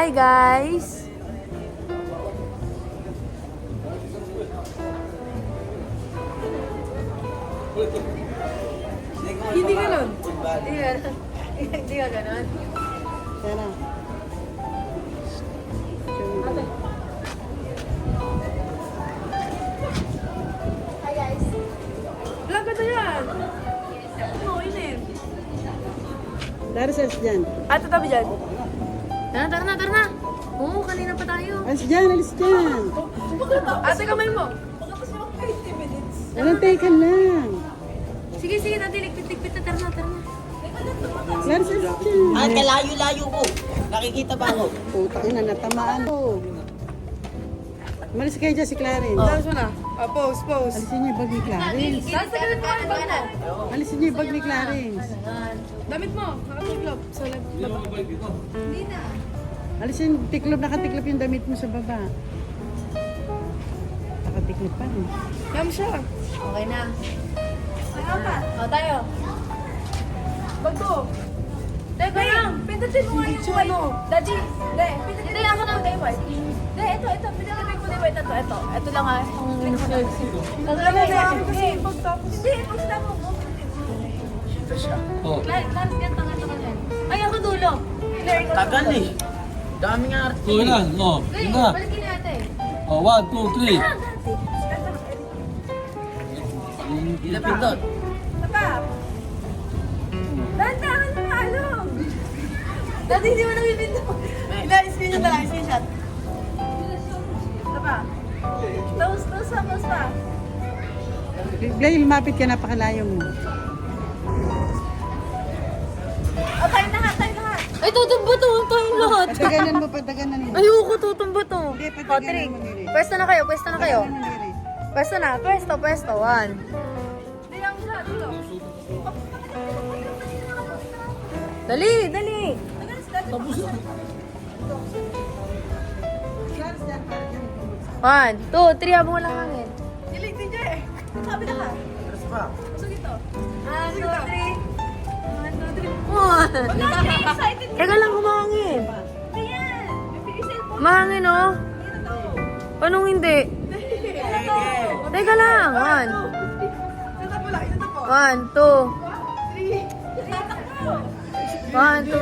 Hi guys! Hindi ganon. Hindi ganon. Hindi ka ganon. Tara. Ate. Hi guys! Vlog ka na yan! Oo, yun eh. Dari sa dyan. Ate, tabi dyan. Tara na. Oo, kanina pa tayo. Alis dyan, alis dyan. Ate, kamay mo. Walang teka lang. Sige, dati, ligpit na. Tara na. Dari sa dyan. Ay, kalayo-layo ko. Nakikita ba ako? Putang na, natamaan ko. Malis kayo dyan si Clarence. Tapos mo na. Pose. Alisin niyo yung bag ni Clarence. Nasa ganun mo ang bag mo. Alisin niyo yung bag ni Clarence. Damit mo. Nakatiglop. Sa lab. Hindi na. Alisin, nakatiklop yung damit mo sa baba. Nakatiklop pa eh. Yam siya. Okay na. Tayo ka. O, tayo. Bag ko. Teka lang. Pindutin mo nga yung white. Daddy. Pindutin mo ako ng white. Ito. Pindutin mo na yung white. Ito lang ha. Hindi, pagstop mo. Oh. Lars, ganito. Ay, ako dulo. Tagal eh. Daming arte. So, ilan? Oh, Hey, yun na. balikin natin. Oh, 1, 2, 3. Ila pindot. Papa! Dahan-dahan mo along! Dati hindi mo nabibindo. Screenshot. Papa! Close pa. Bigla lumapit ka, napakalayo mo. O, tayo lahat. Ay, tutumba to. Tayong lahat. Pataganan mo. Ayoko, tutumba to. Hindi, O, pataganan three. mo, Miri. Pwesto na kayo. Pataganan mo, Miri. Pwesto. One. Dali. Tapos na. 1, 2, 3, habang walang hangin. Nilig din dyan eh. Sabi na ka. Terus pa. Gusto dito. 1, 2, 3. 1, 2, 3. Wala ka excited. Teka lang, humangin. Ayan. May cellphone. Mahangin, oh. Yan na to. Anong hindi? Yan na to. Teka lang. 1. Ito lang. 1, 2. 3. Tatakbo. 1, 2.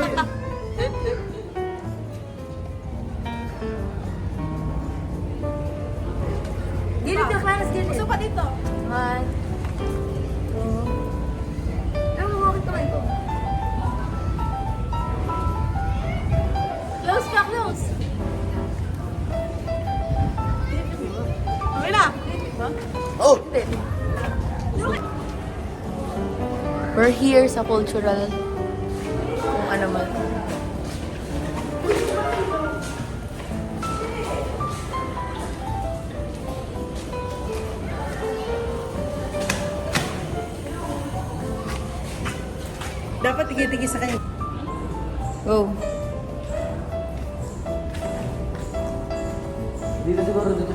Gilid ka, Clarence, gilid. Gusto pa dito. 1, 2. Ano, bakit naman ito? Close ka, close. Okay na. Oh! Hindi. We're here sa cultural. Kung ano man. Dapat tigil-tigil sa kanya. Go. Dito siguro dito.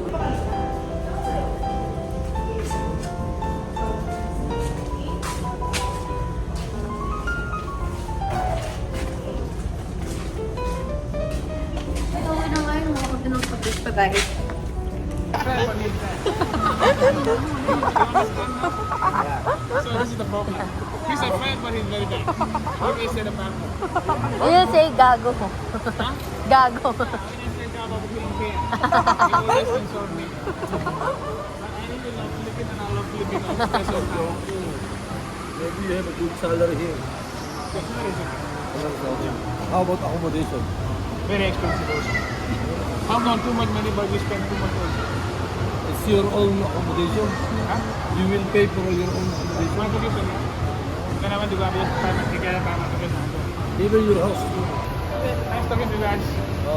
Ito, okay na ngayon. Mga kapinong pa dahil. So this is the problem. He's a fan, but he's very bad. What is it about him? Ayun, say gago. Gago. When I say God, I became fan. He always insult me. I really love Philippines and I love Filipinos because of how Maybe you have a good salary here. that's not easy. How about accommodation? Very expensive also. I'm not too much money, but we spend too much also. It's your own accommodation. Huh? You will pay for your own accommodation. Mga tulis na. Ito naman, di ba? Kaya tama tulis na ito. Even your house. Nice talking to you guys.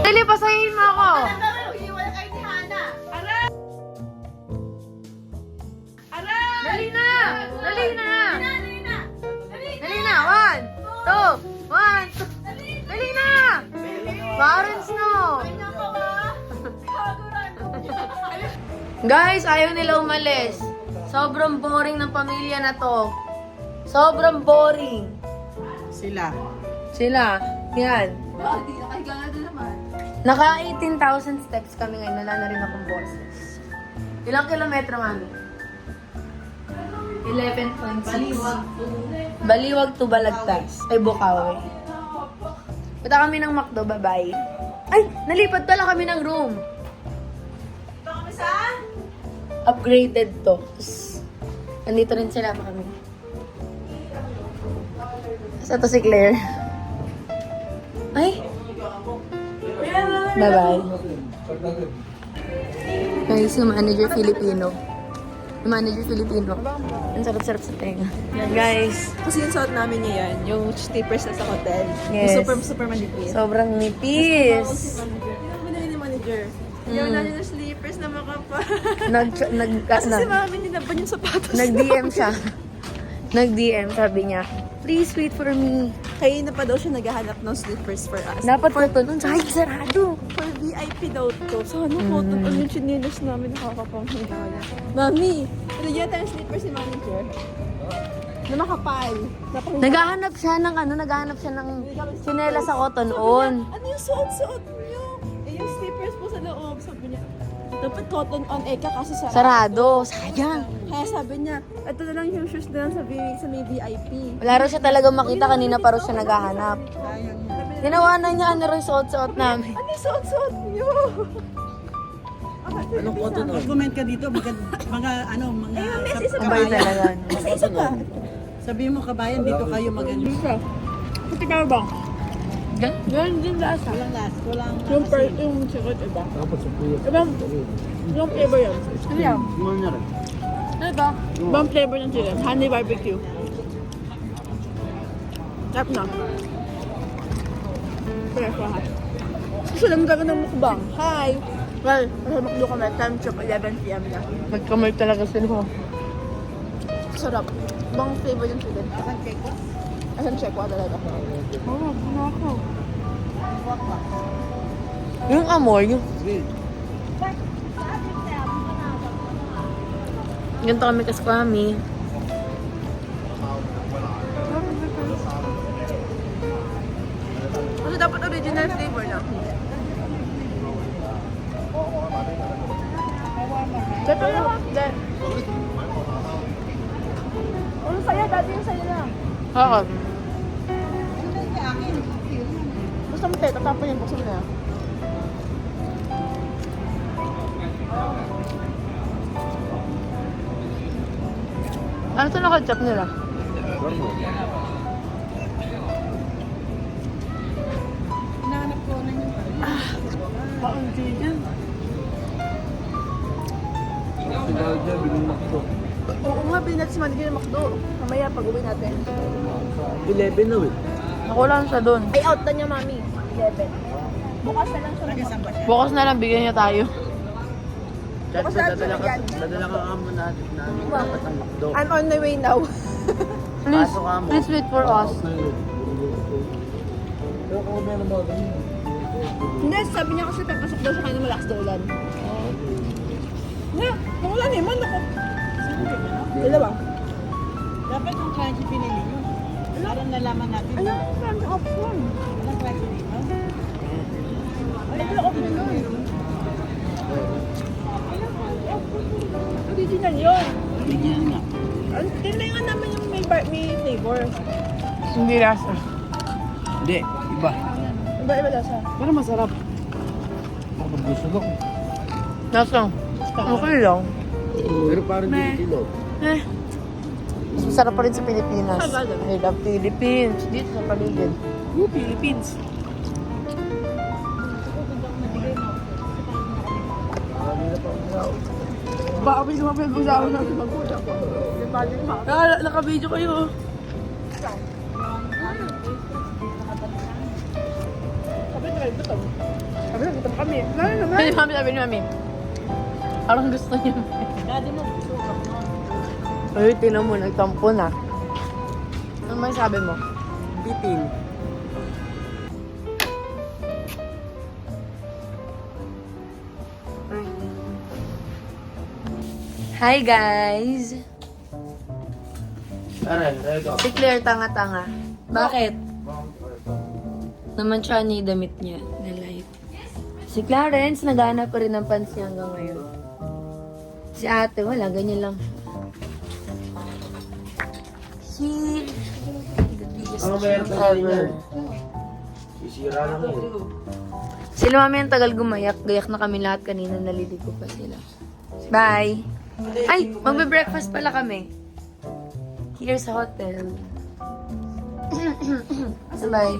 Dali, pasahin mo ako. Iiwan kayo ni Hana. Dali na. Dali na. Dali na. 1, 2. 1, 2. Dali na. Parents, no. Guys, ayaw nila umalis. Sobrang boring ng pamilya na to. Sobrang boring. Sila. Sila. Yan. Hindi, nakahiga na doon naman. Naka 18,000 steps kami ngayon. Wala na rin akong boses. Ilang kilometro, mami? 11.6. Baliwag to Balagtas. Ay, Bukawi. Punta kami ng McDo. Bye-bye. Ay! Nalipat pala kami ng room. Ito kami saan? Upgraded to. Tapos, nandito rin sila kami. Tapos ito si Claire. Ay! Bye-bye. Guys, yung manager Filipino. Yung manager Filipino. Ang sarap-sarap sa tenga. Yan, guys. Kasi yung suot namin niya yan, yung slippers na sa hotel. Yes. Yung super manipis. Sobrang nipis. Yung binili ni manager. Yung namin yung slippers na makapal. Kasi Si mami ninaban yung sapatos. Nag-DM siya. Nag-DM, sabi niya, please wait for me. Kaya na pa daw siya naghahanap ng slippers for us. Dapat ko ito nun. Ay, sarado. For VIP daw to. Sana po, ano yung chinelas namin nakakapanghinala. Mami, nilagyan tayo ng slippers si manager. Na makapal. Naghahanap siya ng sinela sa cotton on. Ano yung suot-suot niyo? Eh, yung slippers po sa loob. Sabi niya, dapat cotton on kaso sarado. Sarado. Sayang. Kaya sabi niya, ito na lang yung shoes na lang sa may VIP. Wala raw siya talaga makita. Kanina pa raw siya naghahanap. Ginawa na niya ano rin suot-suot namin. Ano yung suot-suot niyo? Anong cotton on? Mag-comment ka dito, mga Isa Ang bayo talaga. Kasi isa pa. sabihin mo kabayan, dito kayo mag-ano. Kasi ka ba? Ganun din lasa. Walang last, walang Yung sikot iba. Dapat sa kuya. Yung flavor yun. Ano yan? Ano na rin? Ano ba? Ibang flavor ng chili. Honey barbecue. Sarap na. Fresh lahat. Gusto lang talaga ng mukbang. Hi! Well, nasa McDo kami. Time check, 11 p.m. na. Nagkamay talaga sila. Sarap. Ibang flavor yung chili. Asan check ko talaga. Oo, ano ako. Yung amoy, yung... Ganito kami kaskwami. Kasi dapat original flavor lang. Dito na ako. Ano saya? Dati yung saya na. Oo. Gusto mo tayo, tatapon yung buksan na yan. Ano ito nakachap nila? Hinahanap ko na yung Paunti yan. Sila dyan, binumak ko. Oo nga, bilhin natin si Mandy ng McDo. Mamaya, pag-uwi natin. 11 na eh. Ako lang siya doon. Ay, out na niya, mami. 11. Bukas na lang siya. Bukas na lang bigyan niya tayo. Chat Bukas ko, na lang siya. dadala ka kamo natin namin dapat ang McDo. I'm on my way now. Please, Pasok ka mo. please wait for us. Pero kung meron mga ganyan. Hindi, sabi niya kasi papasok daw siya kayo ng malakas daw ulan. Hindi, nung ulan eh, man ako. Dalawa. Dapat yung crunchy pinili nyo. Para nalaman natin. Ano yung front option? Walang crunchy dito. Ano yung option nun? Original yun. Bigyan nga. Tinlayan namin yung may flavor. Hindi lasa. Hindi, iba. Iba daw siya. Pero masarap. Ako gusto ko. Lasa. Okay lang. Pero parang hindi kilo. Masarap pa rin sa Pilipinas. Sabagay. I love Philippines. Dito sa paligid. Philippines. Baka may lumapit mo sa akin natin mag-ulam. Naka-video kayo. Sabi na gutom. Sabi na gutom kami. Lalo naman. Sabi ni mami. Parang gusto niya. Daddy mo, gusto ka. Ay, tinan mo, nagtampo na. Ano may sabi mo? Bitin. Hi guys! Aray, rego. Si Claire tanga-tanga. Bakit? Naman siya ni damit niya na light. Si Clarence, naghahanap pa rin ng pansi hanggang ngayon. Si ate, wala. Ganyan lang siya. She... the biggest Ang meron dream ka ever. Sisira lang yun. Sila mami ang tagal gumayak. Gayak na kami lahat kanina. Naliligo pa sila. Bye! Ay! Magbe-breakfast pala kami. Here's sa hotel. Bye!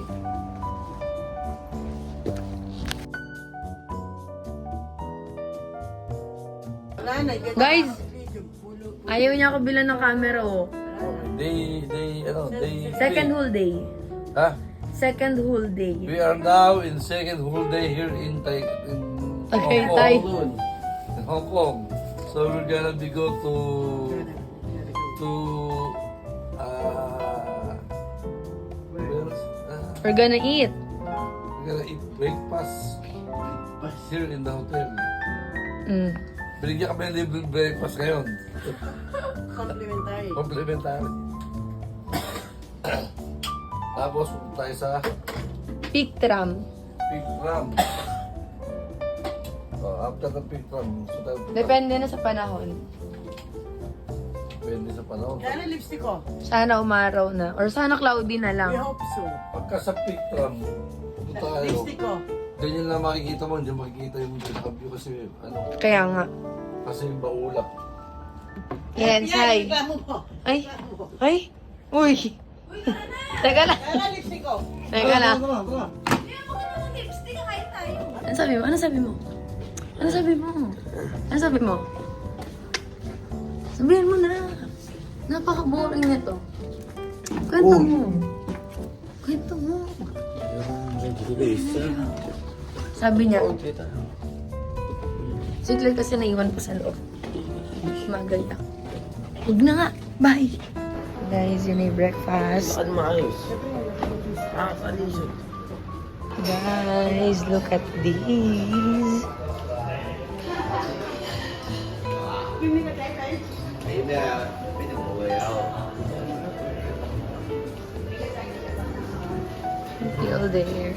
Guys! Ayaw niya ako bilan ng camera, oh. They, Second whole day. Huh? Second whole day. We are now in second whole day here in Tagaytay. In Hong Kong. So we're gonna be go to We're gonna eat. we're gonna eat breakfast here in the hotel. Mm. Binigyan kami ng libreng breakfast ngayon. Complimentary. Complimentary. Tapos pupunta tayo sa Peak tram. Pig Tram. After the Pig Tram, so tayo Depende na sa panahon. depende sa panahon. Kaya lipstick ko. Sana umaraw na. Or sana cloudy na lang. We hope so. Pagka sa Pig Tram, pupunta tayo. Lipstick ko. Ganyan lang makikita mo, hindi makikita yung view kasi ano, Kaya nga. kasi yung baulap. Yan, Sai. Reklamo mo. Ay! Ay! Uy! Teka lang. Kaya lipstick ko. Teka lang. Tara. Ano sabi mo? Ano sabi mo? Ano sabi mo? Ano sabi mo? Sabihin mo na. Napaka-boring nito. Kwento mo. Kwento mo. Sabi niya, si Claire kasi naiwan ko sa loob. Magayak. Huwag na nga. Bye. Guys, yun ay breakfast. Saan maayos? Alis. Guys, look at these. Ayun na, pwede mo ako. Still there.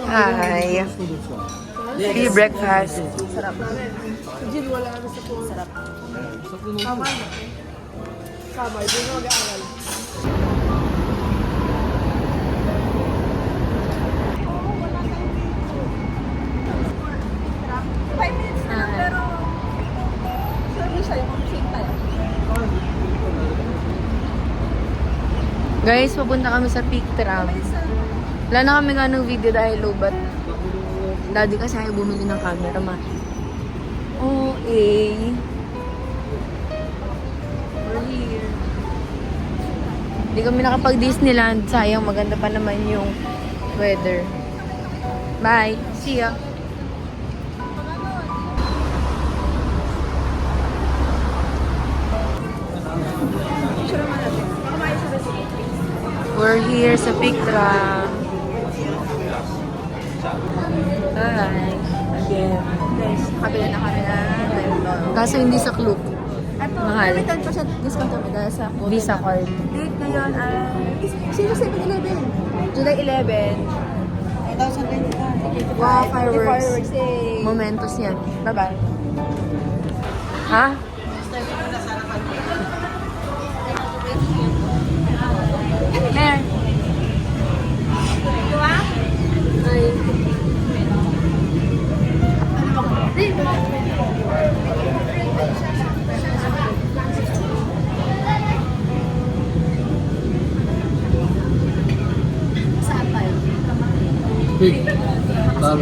Hi. Free breakfast. Jill, wala na sa phone. Sarap. Tama na. Tama, hindi na mag-aaral. Guys, papunta kami sa Peak Tram. Wala na kami nga ng video dahil low-bat na. Daddy kasi ayaw bumili ng camera, ma. Okay. We're here. Hindi kami nakapag-Disneyland. Sayang, maganda pa naman yung weather. Bye. See ya. We're here sa Peak Tram. Hi. Again. Guys, kabila na kami na Kaso hindi sa club. Ito, Mahal. may 10% discount kami dahil sa quote Visa na. card. Date ngayon ay... Sino 7-Eleven? July 11. 2025. Wow, fireworks. Yay! Momentos yan. Bye-bye. Ha? Claire. Ay. Pig Tram.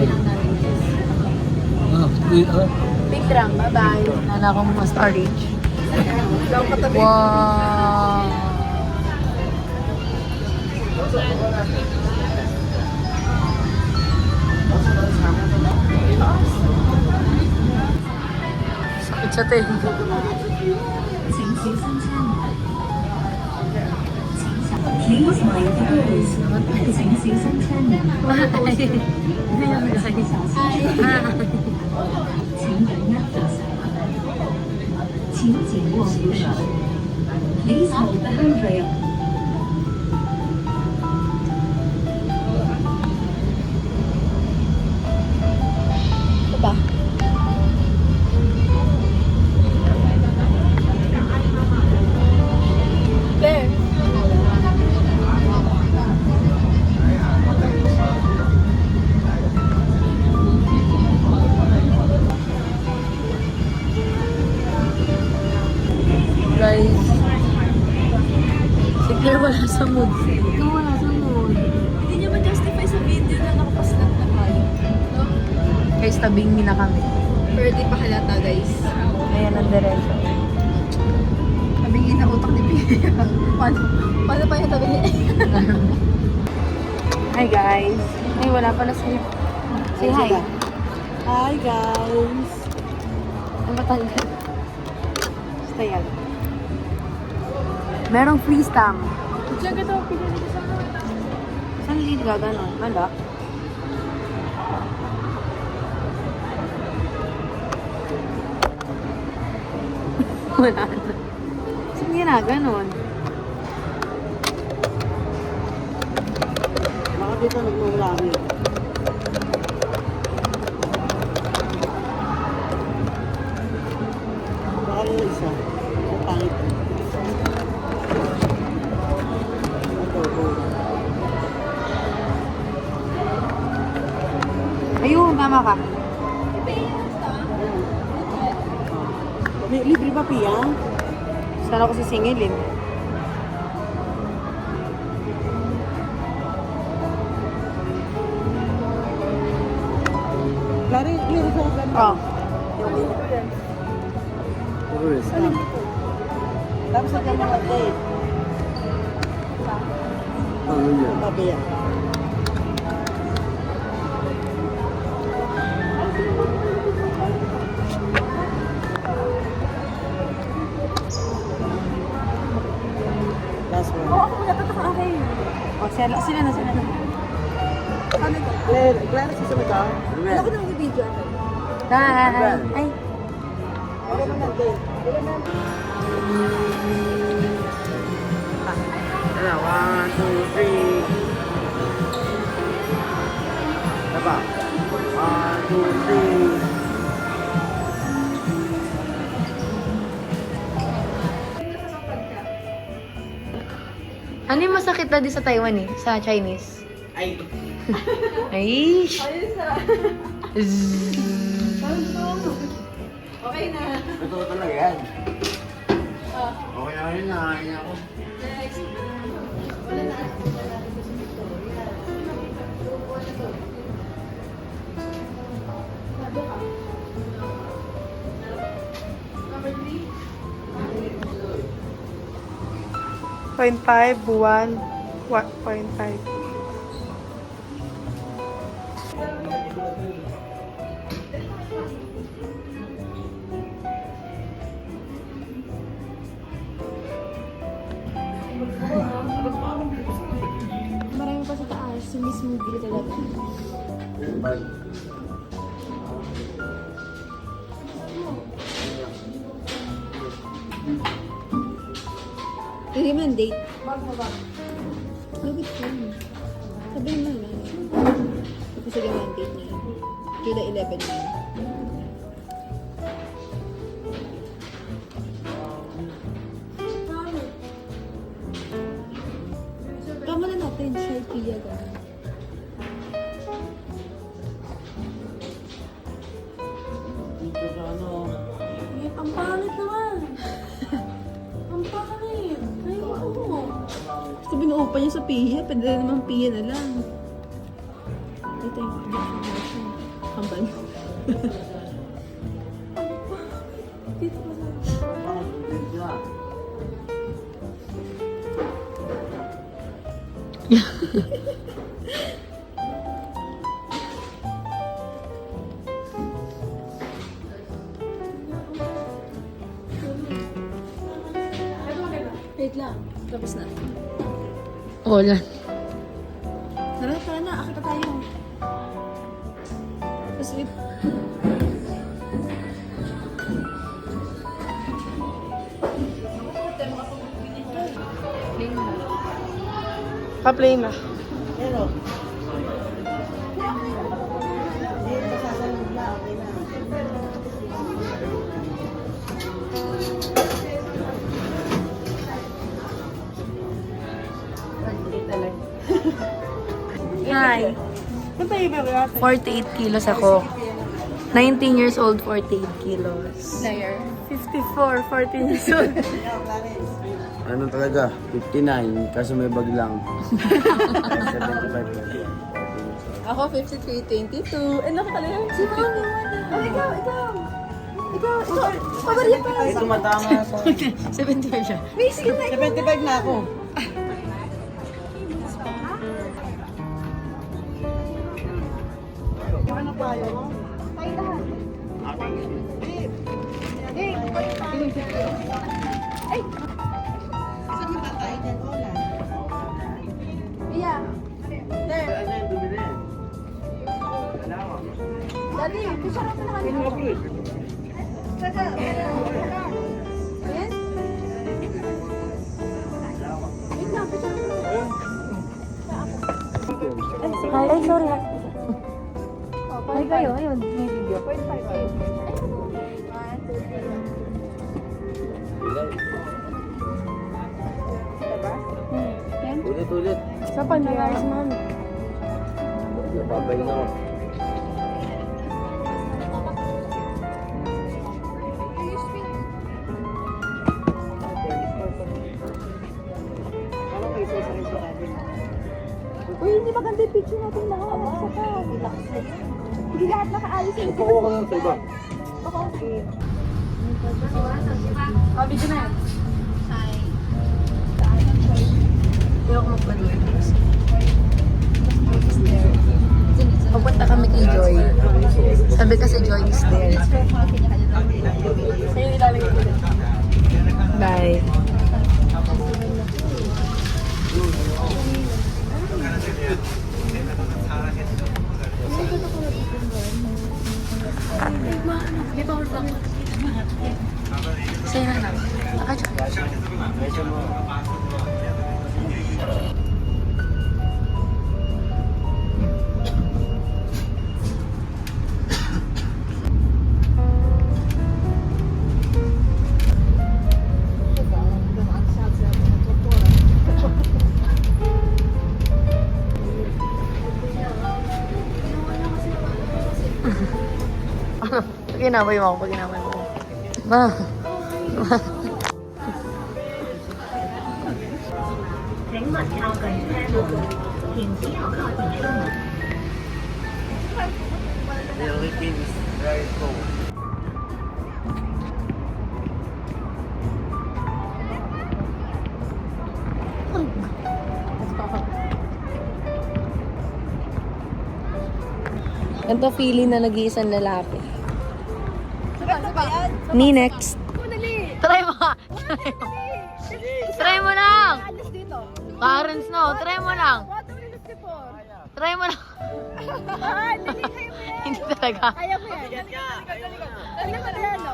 Big Tram. Bye-bye. Nana akong mga storage. Wow. Sakit sa tenga. Please mind the doors. 请小心三餐。 请等压扶伞。请紧握扶手。Please hold the handrail. Guys, tabing na kami. Pero di pa halata, guys. Ayan ang diretso. Tabingin na utak ni Pia. Paano pa yung tabi niya? Hi guys. Ay, wala pala sa'yo. Say hi. Hi guys! Ang Batangas. Basta yan. Merong free stamp. Diyan ka daw, pinili ko sana. Saan hindi ka ganon? Wala. Wala na. Saan ginaganon? Baka dito nagmamulami. Baka yung isa. Ang pangit. Ayun, tama ka. Libre ba, Pia? Sana ko sisingilin. Klaro, klaro ko. Oh. Tourist. Tapos sa kanya mga date. Ano yan? Pabiya. Last one. Oh, sila na. Claro, susunod ka? Ano ko nang video? Hi. Ay. Okay naman, date. Ano, 1, 2, 3. Diba? 1, 2, 3. Ano yung masakit na di sa Taiwan eh? Sa Chinese? Ay! Ay! Okay na. Ito ko talaga yan. Okay na yun, nakain ako. Point 5, 1, 1.5. Marami pa sa taas. Si Miss Movie talaga. Hindi man date. Bakit ka? Sabihin mo na. Tapos sige man date na yun. Kila 11 na yun. Tama na natin. Shy Pia gano'n. Dito sa ano. Ang pangit naman. Ang pangit. Ayoko. Gusto binuupa niya sa Pia. Pwede na naman Pia na lang. Ito yung version. Hambal. Dito pa lang. Wait lang. Tapos na. Wala. Tara na. Akit na tayo. Tapos wait. Pa-play na. Pero, pasasalog na, okay na. Hi. 48 kilos ako. 19 years old, 48 kilos. Liar. 54, 14 years old. Ano talaga? 59, kaso may bag lang. 75 lang. 14 years old. Ako 53-22. Eh, nakakalimutan. Si Mami, Oh, ikaw. Pabarya pa. Ay, tumatama sa... 75 siya. 75 na ako. Ano pa yun? Saan mo tatay dyan? Wala. Iya. There. Ano yung dumili? Daddy, picture natin naman. Ayan. Wait lang, picture natin. Ay, sorry ha. Ay kayo, ayun, may video. 0.5. Ulit. Saan pa nangyari si Mami? Babay na ako. Uy, hindi maganda yung picture natin lahat. Isa pa. Hindi lahat nakaalis yung Kukuha ko lang sa iba. Oh, video na yan. Ayoko magpadulit. Pupunta kami kay Joy. Sabi kasi Joy is there. Ayun, ilalagay ko din. Bye. Sa'yo na lang. Pag inaway mo ako, Ma. The routine is very cool. Ganito feeling na nag-iisang lalaki. Me next. Try mo. Try mo lang. Alis dito. Parents no, try mo lang. What do we look for? Try mo lang. Dali kayo mo yan. Hindi talaga. Kaya mo yan. Dali ka na yan, no?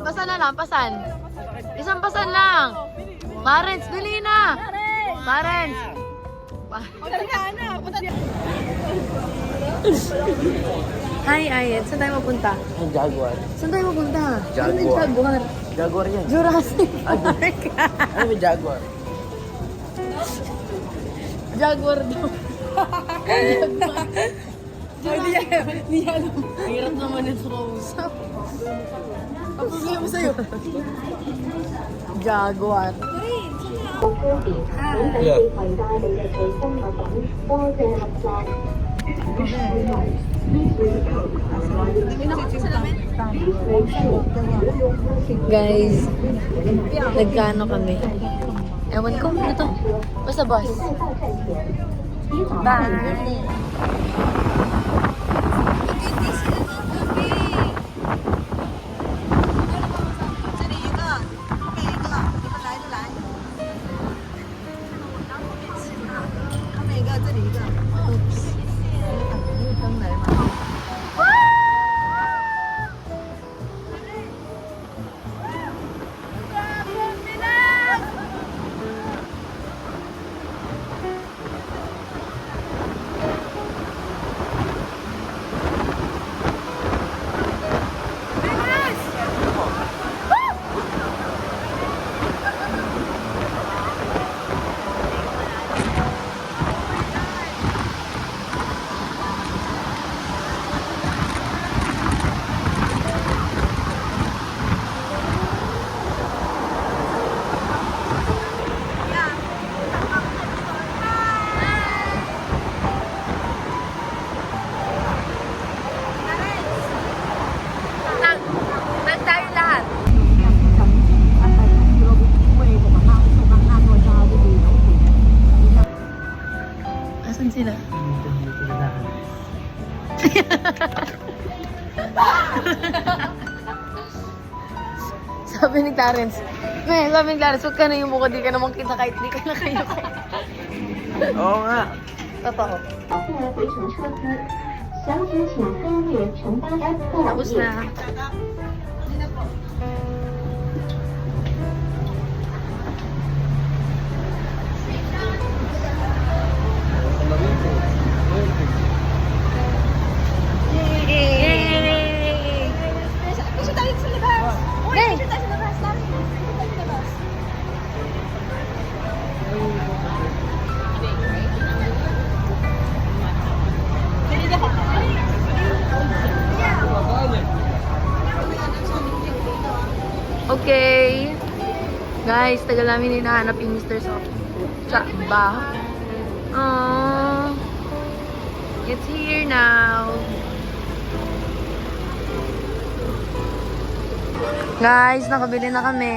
Pasan na lang, pasan. Isang pasan lang. Parents, dali na. Parents. Dali ka na. Hi, Ayet. Saan tayo mapunta? Ang Jaguar. Saan tayo mapunta? Jaguar. Ano yung Jaguar? Jaguar yan. Jurassic Park. Ano may Jaguar? Jaguar daw. Jaguar. Hindi niya alam. Hirap naman ito kausap. Ang problema sa'yo. Jaguar. Yeah. Guys, nagkano kami? Ewan ko, ano to? Basta bus. Bye! Sabi ni Clarence, sabi ni Clarence, huwag ka na yung mukha, di ka naman kita kahit di ka na kayo. Oo nga. Totoo. 回程车资，详情请参阅乘搭 App 后 Tapos 页。 na. Yay! Picture tayo sa labas! Uy, Hey! picture tayo sa labas! Dami! Picture tayo sa labas! Okay. Guys, tagal namin hinahanap yung Mr. Soft. Ba? Aww. It's here now. Guys, nakabili na kami.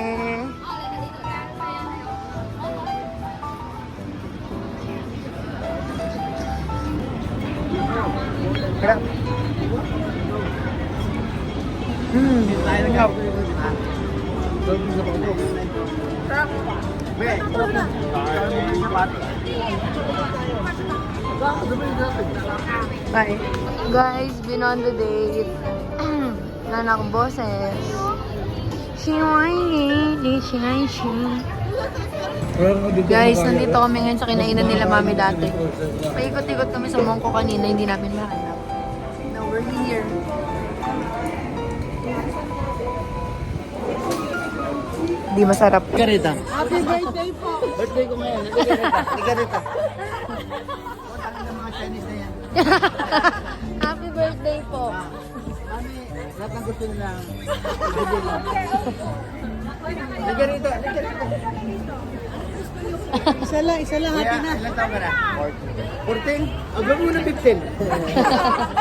Bye. Guys, been on the date. Nanak boses. Guys, nandito kami ngayon sa kinainan nila mami dati. Paikot-ikot kami sa Mongko kanina, hindi namin mahanap. Now we're here. Di masarap. Garita. Happy birthday po. Birthday ko ngayon. Garita. Utangin ng mga Chinese na yan. Happy birthday po. Mami, lahat ng gusto nila. Garita. Isa lang, happy na. Ilan taon ka na? 14? Huwag mo na 15.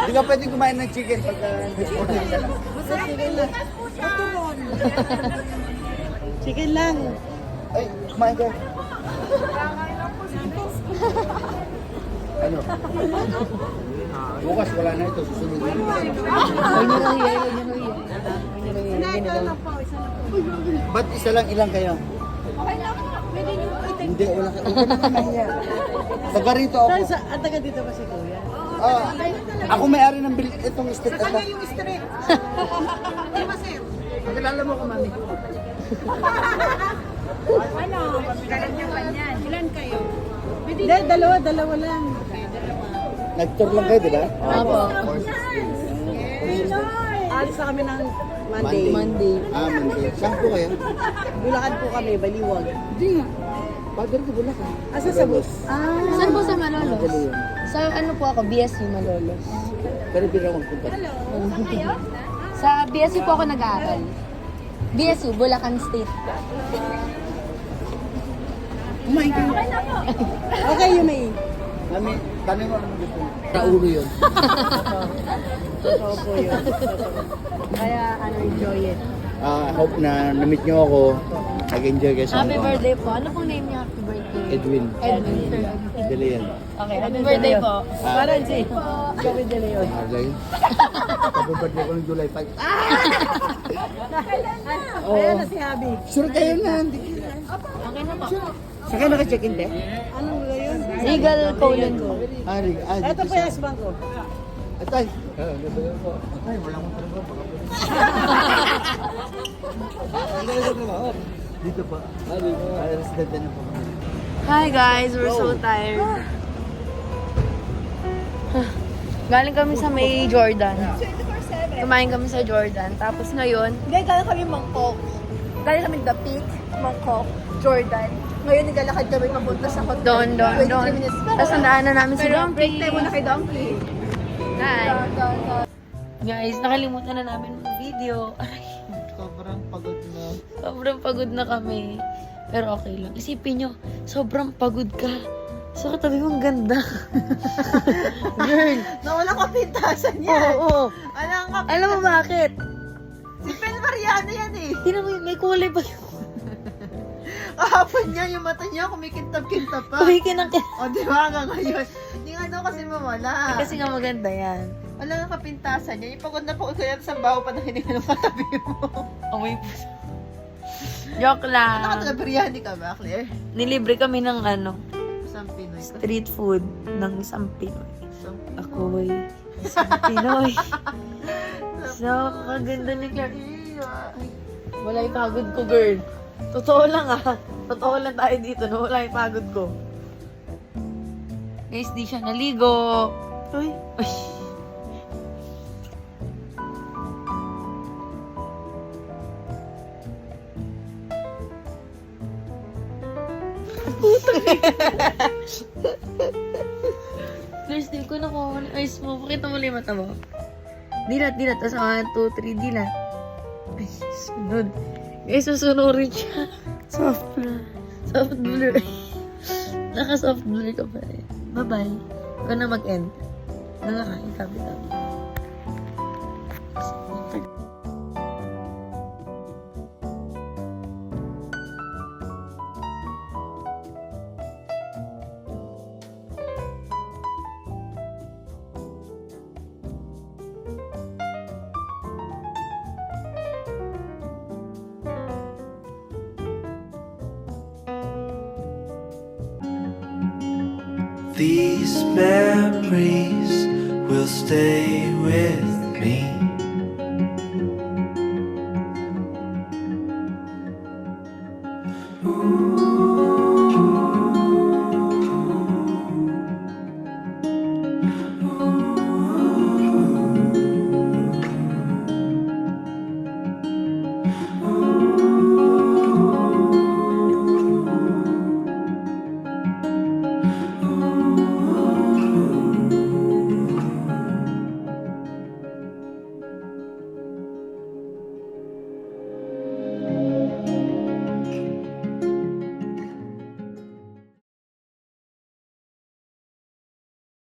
Hindi ka pwede kumain ng chicken pagka 14 ka lang. Chicken lang. Chicken lang. Ay, kumain ka. Ano? Bukas wala na ito. Susunod na. Ba't isa lang? Ilang kayo? Hindi, wala ka. Huwag ka naman mahiya. Taga rito ako. Taga dito ba si Kuya? Ako may-ari ng itong street. Ano yung street? Di ba, sir? Pakilala mo ko, mami. Ano? Galang niyo ba niyan? Ilan kayo? Hindi, dalawa lang. Nag-tour lang kayo, di ba? Opo. Alis na kami ng Monday. Monday. Saan po kayo? Bulacan po kami, Baliwag. Hindi nga. Father ko Bulacan. Asa sa bus? Saan po sa Malolos? Sa ano po ako, BSU Malolos. Pero pila akong punta. Sa BSU po ako nag-aaral. BSU, Bulacan State. Kumain ka. Okay, you may. Mami, tanong mo anong gusto mo. Raulo yun. Totoo po yun. Kaya, enjoy it. Hope na na-meet nyo ako. Nag-enjoy kayo sa Happy Hong Kong. birthday po. Ano pong name niya? Happy birthday. Edwin. Edwin. Dali yan. Okay, happy birthday po. Parang si Gawin nila yun. Arlay. Happy birthday ko ng July 5. Ayan na si Abby. Sure kayo na. Okay na po. Saan kayo naka-check-in, te? Anong ba yun? Legal colon ko. Ito po yung husband ko. Atay. Ay, wala akong trabaho. Dito pa. Resident na po kami. Hi guys, we're so tired. Galing kami sa may Jordan. Kumain kami sa Jordan. Tapos ngayon, Galing kami Mangkok. Galing kami The Peak, Mangkok, Jordan. Ngayon naglalakad kami papunta sa hotel. doon. 23 minutes. Tapos nandaanan namin si Pero Donkey. break time muna kay Donkey. Hi. Guys, nakalimutan na namin mag-video. Aray, Sobrang pagod na. sobrang pagod na kami. Pero okay lang. Isipin nyo, sobrang pagod ka. So, katabi mong ganda. Girl. Nawala ka pintasan niya. Oo. Alam mo bakit? Si Pen Mariano yan eh. Tingnan mo yun, may kulay ba yun? Kahapon niya, yung mata niya kumikintab-kintab pa. Umikin ang O di ba hanggang ngayon? Yung ano kasi mawala. Kasi nga maganda yan. Wala nga kapintasan niya. Yung pagod na pagod ko yan sa baho pa na hininga ng katabi mo. Amoy puso. Joke lang. Ano ka taga biryani ka ba, Claire? Nilibre kami ng Isang Pinoy ka. street food ng isang Pinoy. Isang Ako'y isang Pinoy. So, kaganda ni Claire. Wala yung pagod ko, girl. Totoo lang Totoo lang tayo dito, no? Wala yung pagod ko. Guys, di siya naligo. Uy. Uy. Guys, di ko nakuha ng ice mo. Pakita mo lang yung mata mo. Dilat. Tapos 1, 2, 3, dilat. Ay, sunod. Guys, susunurin siya. Soft blur. Soft blur. Naka-soft blur ka pa rin. Bye-bye. Huwag na mag-end. Nakakain ka, bitaw. These memories will stay with me.